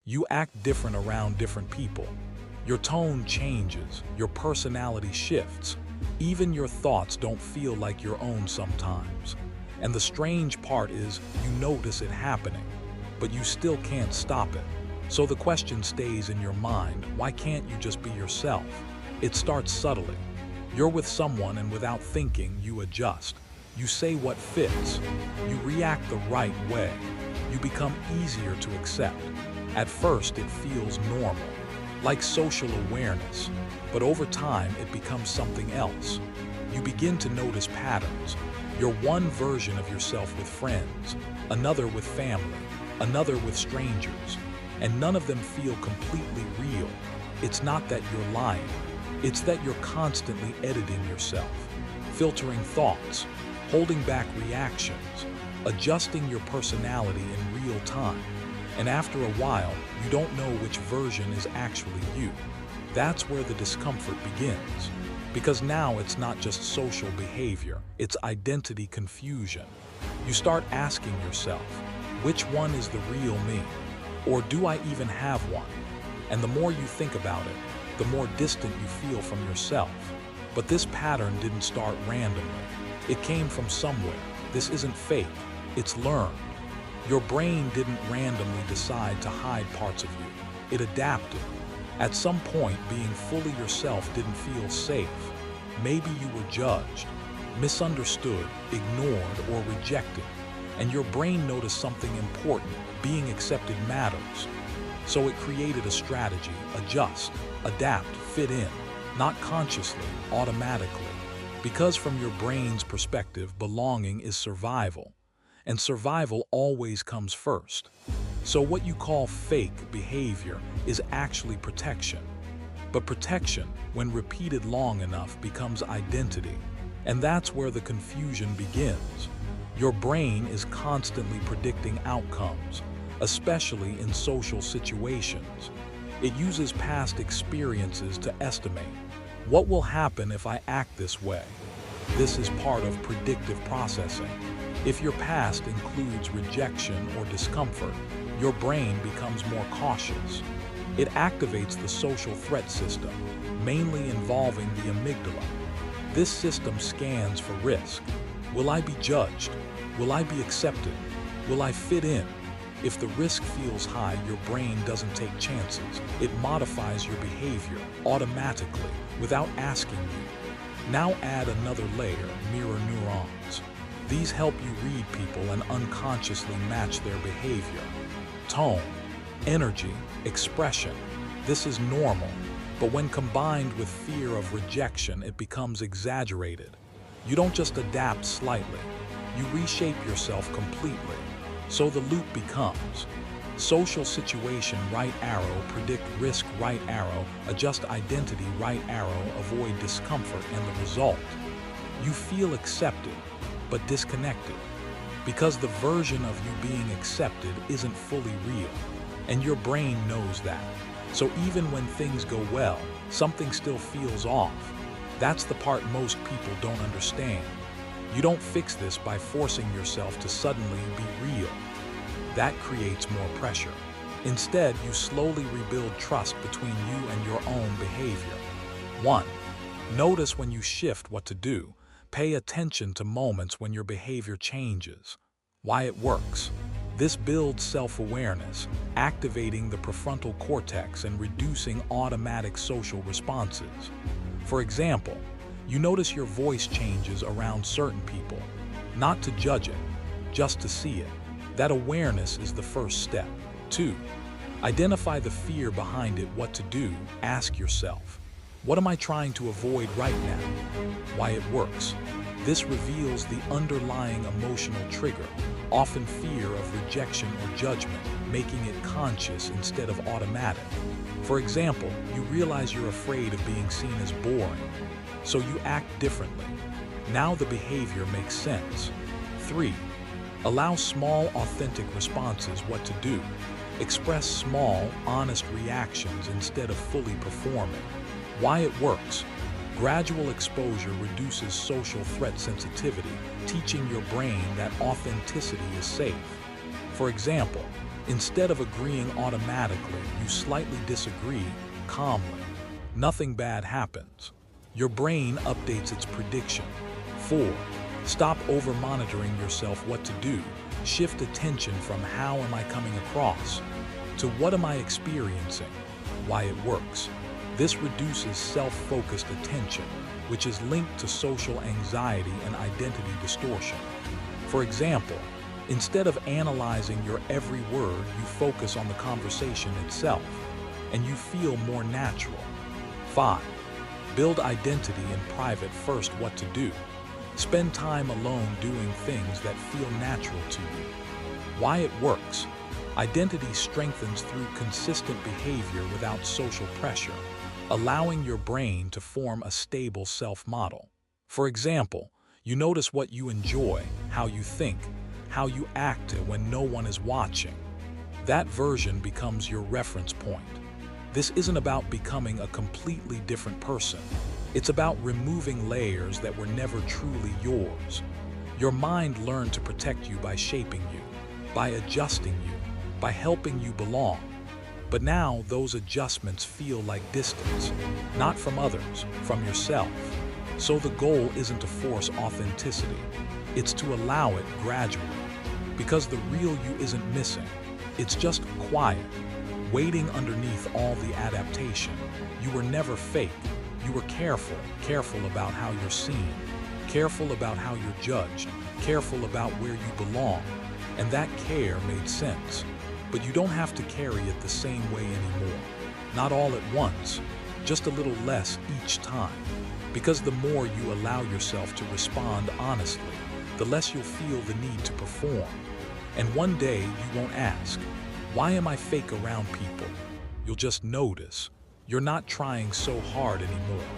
You act different around different people. Your tone changes, your personality shifts. Even your thoughts don't feel like your own sometimes. And the strange part is, you notice it happening, but you still can't stop it. So the question stays in your mind, why can't you just be yourself? It starts subtly. You're with someone and without thinking, you adjust. You say what fits. You react the right way. You become easier to accept. At first, it feels normal, like social awareness, but over time, it becomes something else. You begin to notice patterns. You're one version of yourself with friends, another with family, another with strangers, and none of them feel completely real. It's not that you're lying. It's that you're constantly editing yourself, filtering thoughts, holding back reactions, adjusting your personality in real time. And after a while, you don't know which version is actually you. That's where the discomfort begins. Because now it's not just social behavior, it's identity confusion. You start asking yourself, which one is the real me? Or do I even have one? And the more you think about it, the more distant you feel from yourself. But this pattern didn't start randomly. It came from somewhere. This isn't fake, it's learned. Your brain didn't randomly decide to hide parts of you. It adapted. At some point, being fully yourself didn't feel safe. Maybe you were judged, misunderstood, ignored, or rejected. And your brain noticed something important: being accepted matters. So it created a strategy: adjust, adapt, fit in, not consciously, automatically. Because from your brain's perspective, belonging is survival. And survival always comes first. So what you call fake behavior is actually protection. But protection, when repeated long enough, becomes identity. And that's where the confusion begins. Your brain is constantly predicting outcomes, especially in social situations. It uses past experiences to estimate, what will happen if I act this way? This is part of predictive processing. If your past includes rejection or discomfort, your brain becomes more cautious. It activates the social threat system, mainly involving the amygdala. This system scans for risk. Will I be judged? Will I be accepted? Will I fit in? If the risk feels high, your brain doesn't take chances. It modifies your behavior automatically without asking you. Now add another layer: mirror neurons. These help you read people and unconsciously match their behavior. Tone, energy, expression. This is normal, but when combined with fear of rejection, it becomes exaggerated. You don't just adapt slightly, you reshape yourself completely. So the loop becomes: social situation, right arrow; predict risk, right arrow; adjust identity, right arrow; avoid discomfort. And the result? You feel accepted, but disconnected. Because the version of you being accepted isn't fully real. And your brain knows that. So even when things go well, something still feels off. That's the part most people don't understand. You don't fix this by forcing yourself to suddenly be real. That creates more pressure. Instead, you slowly rebuild trust between you and your own behavior. 1. Notice when you shift what to do. Pay attention to moments when your behavior changes. Why it works. This builds self-awareness, activating the prefrontal cortex and reducing automatic social responses. For example, you notice your voice changes around certain people, not to judge it, just to see it. That awareness is the first step. 2. Identify the fear behind it. What to do. Ask yourself, what am I trying to avoid right now? Why it works. This reveals the underlying emotional trigger, often fear of rejection or judgment, making it conscious instead of automatic. For example, you realize you're afraid of being seen as boring, so you act differently. Now the behavior makes sense. 3. Allow small, authentic responses. What to do. Express small, honest reactions instead of fully performing. Why it works. Gradual exposure reduces social threat sensitivity, teaching your brain that authenticity is safe. For example, Instead of agreeing automatically, you slightly disagree calmly. Nothing bad happens. Your brain updates its prediction. 4. Stop over-monitoring yourself what to do. Shift attention from how am I coming across to what am I experiencing, why it works. This reduces self-focused attention, which is linked to social anxiety and identity distortion. For example, instead of analyzing your every word, you focus on the conversation itself, and you feel more natural. 5. Build identity in private first. What to do. Spend time alone doing things that feel natural to you. Why it works. Identity strengthens through consistent behavior without social pressure, allowing your brain to form a stable self-model. For example, you notice what you enjoy, how you think, how you act when no one is watching. That version becomes your reference point. This isn't about becoming a completely different person. It's about removing layers that were never truly yours. Your mind learned to protect you by shaping you, by adjusting you, by helping you belong. But now those adjustments feel like distance, not from others, from yourself. So the goal isn't to force authenticity, it's to allow it gradually. Because the real you isn't missing, it's just quiet, waiting underneath all the adaptation. You were never fake. You were careful about how you're seen, careful about how you're judged, careful about where you belong. And that care made sense. But you don't have to carry it the same way anymore. Not all at once, just a little less each time. Because the more you allow yourself to respond honestly, the less you'll feel the need to perform. And one day you won't ask, why am I fake around people? You'll just notice you're not trying so hard anymore.